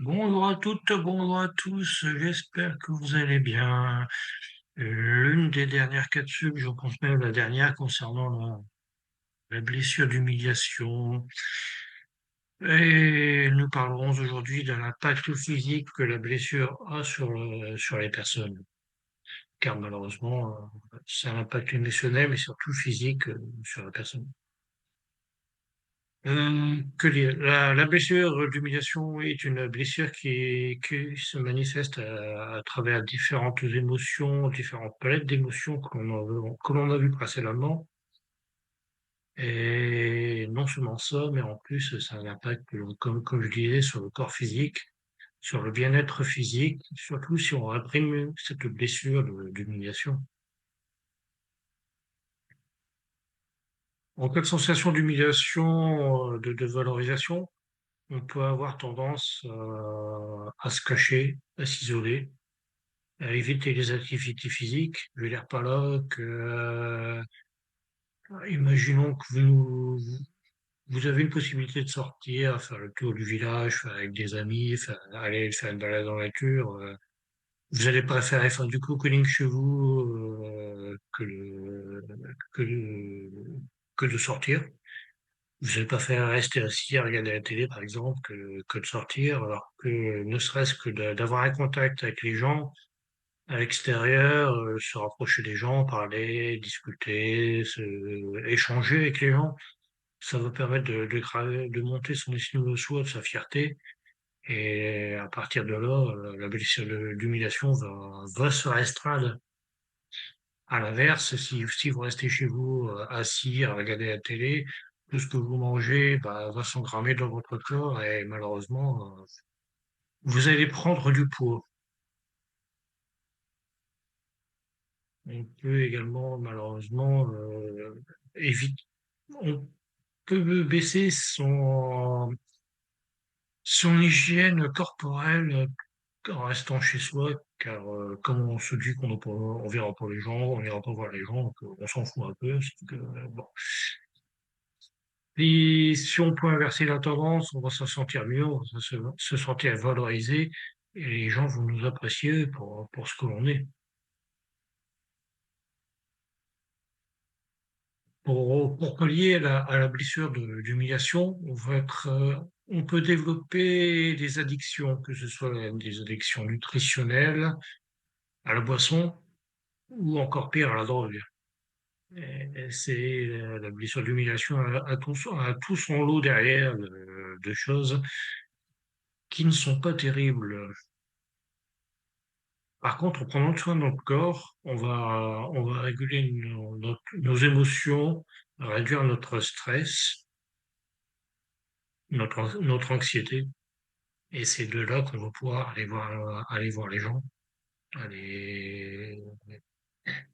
Bonjour à toutes, bonjour à tous, j'espère que vous allez bien. L'une des dernières capsules, je pense même la dernière concernant la blessure d'humiliation. Et nous parlerons aujourd'hui de l'impact physique que la blessure a sur les personnes. Car malheureusement, c'est un impact émotionnel mais surtout physique sur la personne. Que dire? La blessure d'humiliation est une blessure qui se manifeste à travers différentes émotions, différentes palettes d'émotions que l'on a vues précédemment. Et non seulement ça, mais en plus, ça a un impact, comme je disais, sur le corps physique, sur le bien-être physique, surtout si on réprime cette blessure d'humiliation. En cas de sensation d'humiliation, de valorisation, on peut avoir tendance à se cacher, à s'isoler, à éviter les activités physiques. Je veux dire par là que, imaginons que vous avez une possibilité de sortir, faire le tour du village, faire avec des amis, aller faire une balade en nature. Vous allez préférer faire du cocooning chez vous que, de- que de sortir. Vous n'allez pas faire rester assis à regarder la télé, par exemple, que de sortir, alors que ne serait-ce que d'avoir un contact avec les gens à l'extérieur, se rapprocher des gens, parler, discuter, échanger avec les gens, ça va permettre de monter son estime de soi, de sa fierté. Et à partir de là, la blessure d'humiliation va se restreindre. À l'inverse, si vous restez chez vous, assis à regarder la télé, tout ce que vous mangez, bah, va s'engrammer dans votre corps et malheureusement, vous allez prendre du poids. On peut également, malheureusement, éviter, on peut baisser son hygiène corporelle en restant chez soi, car comme on se dit on verra pas les gens, on n'ira pas voir les gens, donc, on s'en fout un peu. C'est que, bon. Et si on peut inverser la tendance, on va se sentir mieux, on va se sentir valorisé, et les gens vont nous apprécier pour ce que l'on est. Pour pallier à la blessure d'humiliation, on peut développer des addictions, que ce soit des addictions nutritionnelles, à la boisson, ou encore pire, à la drogue. La blessure d'humiliation a tout son lot derrière de choses qui ne sont pas terribles. Par contre, en prenant soin de notre corps, on va réguler nos émotions, réduire notre stress, notre anxiété. Et c'est de là qu'on va pouvoir aller voir les gens, aller,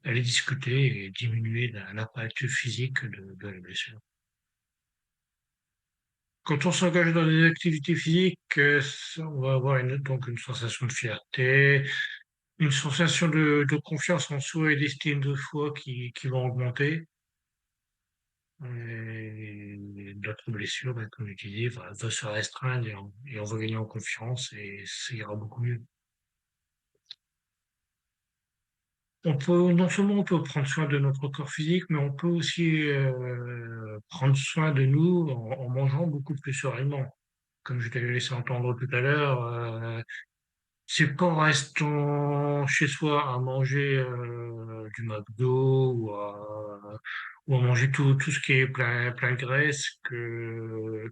aller discuter et diminuer l'impact physique de la blessure. Quand on s'engage dans des activités physiques, on va avoir donc une sensation de fierté, une sensation de confiance en soi et d'estime de soi qui vont augmenter. Et notre blessure, ben, comme je disais, va se restreindre et on va gagner en confiance et ça ira beaucoup mieux. Non seulement on peut prendre soin de notre corps physique, mais on peut aussi prendre soin de nous en mangeant beaucoup plus sereinement. Comme je t'avais laissé entendre tout à l'heure, c'est pas en restant chez soi à manger du McDo ou à manger tout ce qui est plein de graisse que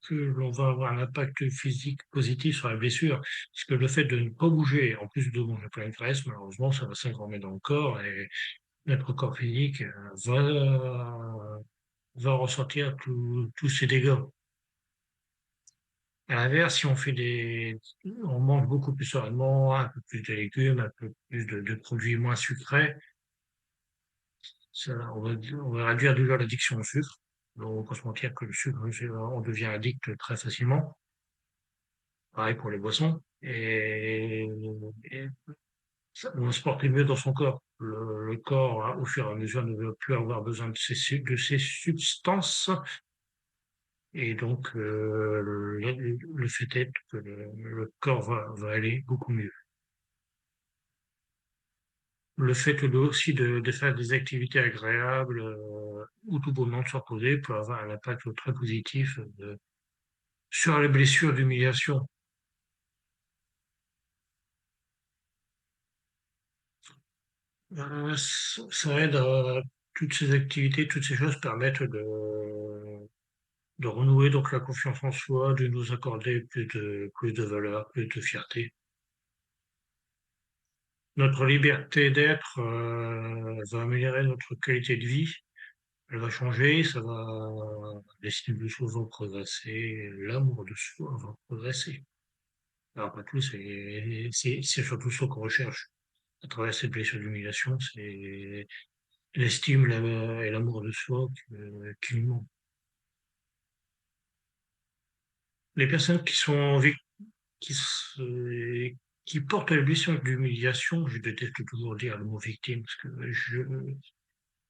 l'on va avoir un impact physique positif sur la blessure. Parce que le fait de ne pas bouger, en plus de manger plein de graisse, malheureusement, ça va s'engrammer dans le corps et notre corps physique va ressentir tous ces dégâts. À l'inverse, si on mange beaucoup plus sereinement, un peu plus de légumes, un peu plus de produits moins sucrés, on va réduire déjà l'addiction au sucre. Donc, on peut se mentir que le sucre, on devient addict très facilement. Pareil pour les boissons. Et on va se porter mieux dans son corps. Le corps, hein, au fur et à mesure, ne veut plus avoir besoin de ces substances Et donc, le fait est que le corps va aller beaucoup mieux. Le fait aussi de faire des activités agréables, ou tout bonnement de se reposer peut avoir un impact très positif sur les blessures d'humiliation. Ça aide à toutes ces activités, toutes ces choses permettent de renouer donc la confiance en soi, de nous accorder plus de valeur, plus de fierté. Notre liberté d'être va améliorer notre qualité de vie. Elle va changer, l'estime de soi va progresser, l'amour de soi va progresser. Alors, après tout, c'est surtout ça qu'on recherche. À travers cette blessure d'humiliation, c'est l'estime et l'amour de soi qui nous manquent. Les personnes qui se, qui portent la blessure d'humiliation, je déteste toujours dire le mot victime, parce que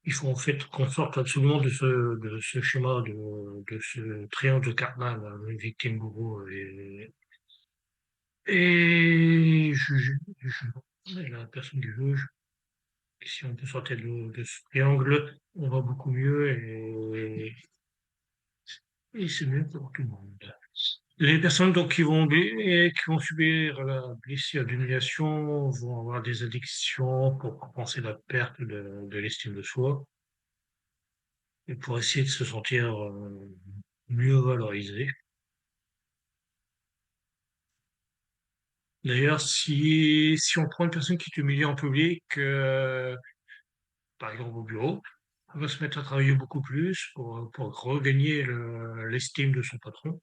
il faut en fait qu'on sorte absolument de ce schéma, de ce triangle de Cartman, là, le victime, bourreau et la personne qui juge. Si on peut sortir de ce triangle, on va beaucoup mieux et c'est mieux pour tout le monde. Les personnes donc qui vont subir la blessure d'humiliation vont avoir des addictions pour compenser la perte de l'estime de soi et pour essayer de se sentir mieux valorisé. D'ailleurs, si on prend une personne qui est humiliée en public, par exemple au bureau, on va se mettre à travailler beaucoup plus pour regagner l'estime de son patron.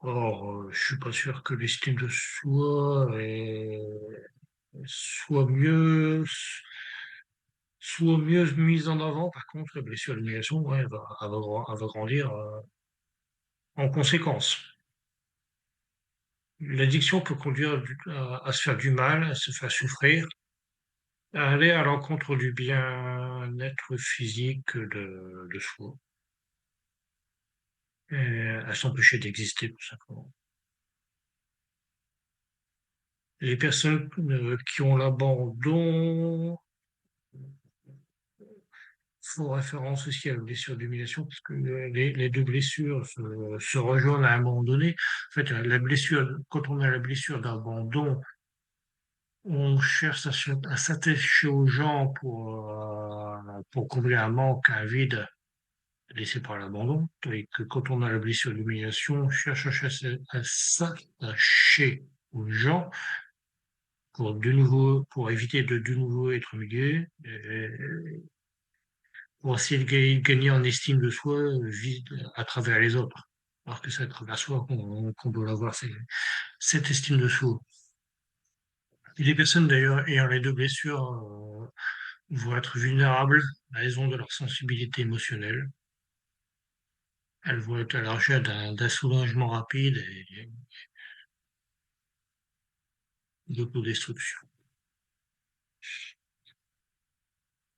Or, je suis pas sûr que l'estime de soi soit soit mieux mise en avant. Par contre, la blessure à l'humiliation, ouais, elle va grandir en conséquence. L'addiction peut conduire à se faire du mal, à se faire souffrir, à aller à l'encontre du bien-être physique de soi, et à s'empêcher d'exister tout simplement. Les personnes qui ont l'abandon font référence aussi à la blessure d'humiliation parce que les deux blessures se rejoignent à un moment donné. En fait, la blessure, quand on a la blessure d'abandon, on cherche à s'attacher aux gens pour combler un manque, un vide laissé par l'abandon. Et que quand on a la blessure d'humiliation, on cherche à s'attacher aux gens pour éviter de nouveau être humilié, pour essayer de gagner en estime de soi à travers les autres. Alors que c'est à travers soi qu'on doit l'avoir, cette estime de soi. Et les personnes d'ailleurs ayant les deux blessures vont être vulnérables à raison de leur sensibilité émotionnelle. Elles vont être à la recherche d'un soulagement rapide et d'autodestruction.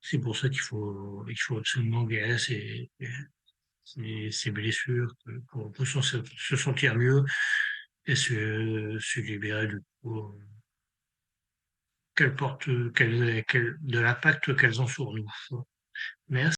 C'est pour ça il faut absolument guérir ces blessures pour se sentir mieux et se libérer du coup de l'impact qu'elles ont sur nous. Merci.